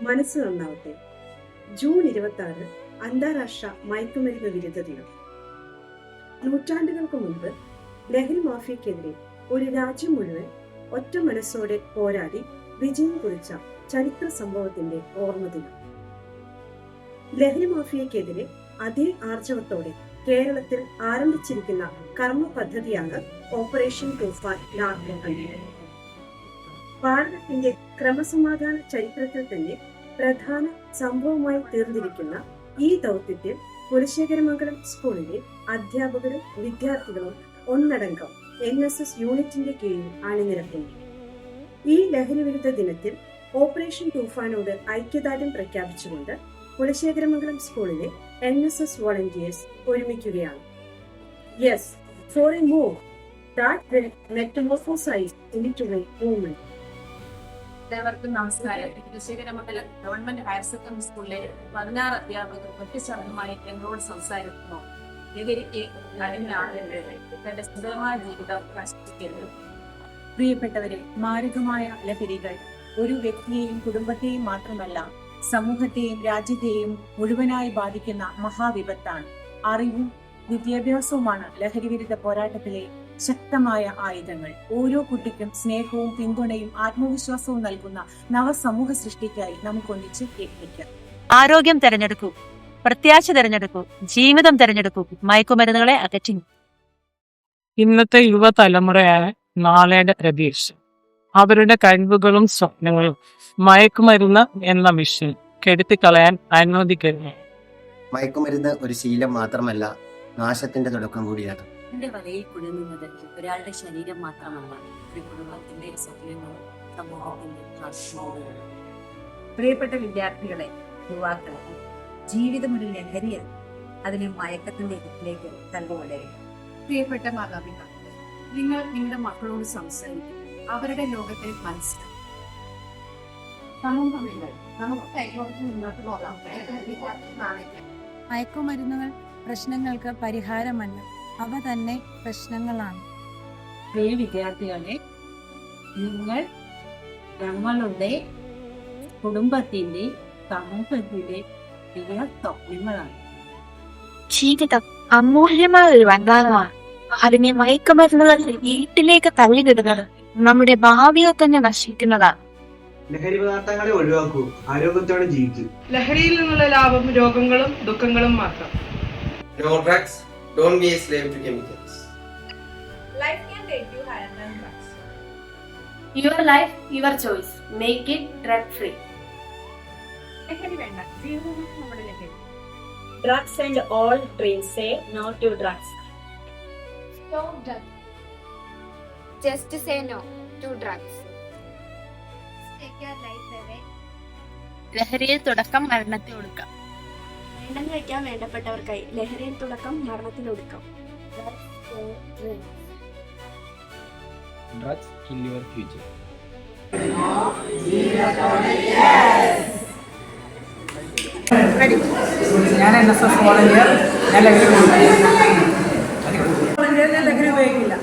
മനസ്സ് നന്നാവട്ടെ. ജൂൺ 26 അന്താരാഷ്ട്ര മയക്കുമരുന്ന് വിരുദ്ധ ദിനം. നൂറ്റാണ്ടുകൾക്ക് മുൻപ് ലഹരി മാഫിയക്കെതിരെ ഒരു രാജ്യം മുഴുവൻ ഒറ്റ മനസ്സോടെ പോരാടി വിജയം കുറിച്ച ചരിത്ര സംഭവത്തിന്റെ ഓർമ്മ ദിനം. ലഹരി മാഫിയക്കെതിരെ അതേ ആർജവത്തോടെ കേരളത്തിൽ ആരംഭിച്ചിരിക്കുന്ന കർമ്മ പദ്ധതിയാണ് ഓപ്പറേഷൻ തൂഫാൻ നാർക്കോ. ഭാരതത്തിന്റെ ക്രമസമാധാന ചരിത്രത്തിൽ തന്നെ പ്രധാന സംഭവമായി തീർന്നിരിക്കുന്ന ഈ ദൗത്യത്തിൽ കുലശേഖരമംഗലം സ്കൂളിലെ അധ്യാപകരും വിദ്യാർത്ഥികളും ഒന്നടങ്കം NSS യൂണിറ്റിന്റെ കീഴിൽ അണിനിരക്കുന്നു. ഈ ലഹരി വിരുദ്ധ ദിനത്തിൽ ഓപ്പറേഷൻ തൂഫാനോട് ഐക്യദാർഢ്യം പ്രഖ്യാപിച്ചുകൊണ്ട് കുലശേഖരമംഗലം സ്കൂളിലെ NSS വോളണ്ടിയേഴ്സ് ഒരുമിക്കുകയാണ്. Yes, for a move that will metamorphosize into a movement. എല്ലാവർക്കും നമസ്കാരം. കുലശേഖരമംഗലം ഗവൺമെന്റ് ഹയർ സെക്കൻഡറി സ്കൂളിലെ 16 അധ്യാപകർ ഒറ്റശബ്ദമായി ഞങ്ങളോട് സംസാരിക്കുന്നു. ലഹരിക്ക് തന്റെ സുഖമായ ജീവിതം നശിപ്പിക്കരുത്. പ്രിയപ്പെട്ടവരെ, മാരകമായ ലഹരികൾ ഒരു വ്യക്തിയെയും കുടുംബത്തെയും മാത്രമല്ല സമൂഹത്തെയും രാജ്യത്തെയും മുഴുവനായി ബാധിക്കുന്ന മഹാവിപത്താണ്. അറിവും വിദ്യാഭ്യാസവുമാണ് ലഹരി വിരുദ്ധ പോരാട്ടത്തിലെ ശക്തമായ ആയുധങ്ങൾ. ഓരോ കുട്ടിക്കും സ്നേഹവും പിന്തുണയും ആത്മവിശ്വാസവും നൽകുന്ന നവസമൂഹ സൃഷ്ടിക്കായി നമുക്കൊന്നിച്ച് യത്നിക്കാം. ആരോഗ്യം തെരഞ്ഞെടുക്കൂ, പ്രത്യാശ തെരഞ്ഞെടുക്കൂ, ജീവിതം തെരഞ്ഞെടുക്കൂ, മയക്കുമരുന്നുകളെ അകറ്റി. ഇന്നത്തെ യുവതലമുറയാണ് നാളെയുടെ പ്രതീക്ഷ. അവരുടെ കഴിവുകളും സ്വപ്നങ്ങളും മയക്കുമരുന്ന് എന്ന മിഷൻ കെടുത്തിക്കളയാൻ അനുവദിക്കരുത്. മയക്കുമരുന്ന് ഒരു ശീലം മാത്രമല്ല, നാശത്തിന്റെ തുടക്കം കൂടിയാണ്. എന്റെ വലയിൽ കുടുങ്ങുന്നത് ഒരാളുടെ ശരീരം മാത്രമല്ല, ഒരു കുടുംബത്തിന്റെ സ്വപ്നങ്ങളും സമൂഹത്തിന്റെ ആശയങ്ങളും. പ്രിയപ്പെട്ട വിദ്യാർത്ഥികളെ, യുവാക്കളെ, ജീവിതം ഒരു ലഹരിയാണ്. അതിനെ മയക്കത്തിന്റെ ഇതിലേക്ക് തള്ളിവിടരുത്. പ്രിയപ്പെട്ട മാതാപിതാക്കളെ, നിങ്ങൾ നിങ്ങളുടെ മക്കളോട് സംസാരിക്കും, അവരുടെ ലോകത്തെ മനസ്സിലാക്കും. മയക്കുമരുന്നുകൾ പ്രശ്നങ്ങൾക്ക് പരിഹാരമല്ല, അവ തന്നെ പ്രശ്നങ്ങളാണ്. പ്രിയ വിദ്യാർത്ഥികളെ, നിങ്ങൾ ഞങ്ങളുടെ കുടുംബത്തിന്റെ സമൂഹത്തിന്റെ പ്രിയ സ്വപ്നങ്ങളാണ്. ജീവിതം അമൂല്യമായ ഒരു വൻകാലമാണ്. അതിനെ മയക്കുമരുന്നുകൾ വീട്ടിലേക്ക് തള്ളിവിടുന്നത് നമ്മുടെ ഭാവിയെ തന്നെ നശിക്കുന്നതാണ്. ലഹരി പദാർത്ഥങ്ങളെ ഒഴിവാക്കൂ, ആരോഗ്യത്തോടെ ജീവിക്കൂ. ലഹരിയിൽ നിന്നുള്ള ലാഭം രോഗങ്ങളും ദുഃഖങ്ങളും മാത്രം. No drugs, don't be a slave to chemicals. Life can take you higher than drugs. Your life, your choice. Make it drug free. ലഹരി വേണ്ട, ജീവിതം നമ്മുടെ ലഹരി. Drugs and all dreams say no to drugs. Stop drugs. Just say no to drugs. Take your life away. ലഹരിയിൽ തുടക്കം മരണത്തിൽ ഒടുക്കാം. വേണ്ടെന്ന് വയ്ക്കാൻ വേണ്ടപ്പെട്ടവർക്കായി ലഹരിയിൽ തുടക്കം മരണത്തിലൊടുക്കം. Drugs kill your future. ഞാൻ NSS വോളണ്ടിയർ. ഞാൻ ലഹരി ഉപയോഗിക്കില്ല.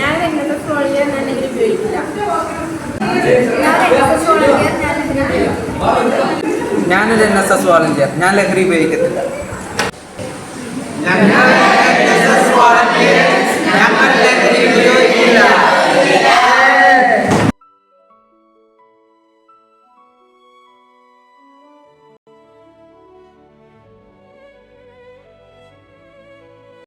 ഞാൻ NSS വോളണ്ടിയർ. ഞാൻ ലഹരി ഉപയോഗിക്കില്ല. ഞാനൊരു NSS വോളണ്ടിയർ. ഞാൻ ലഹരി ഉപയോഗിക്കത്തില്ല.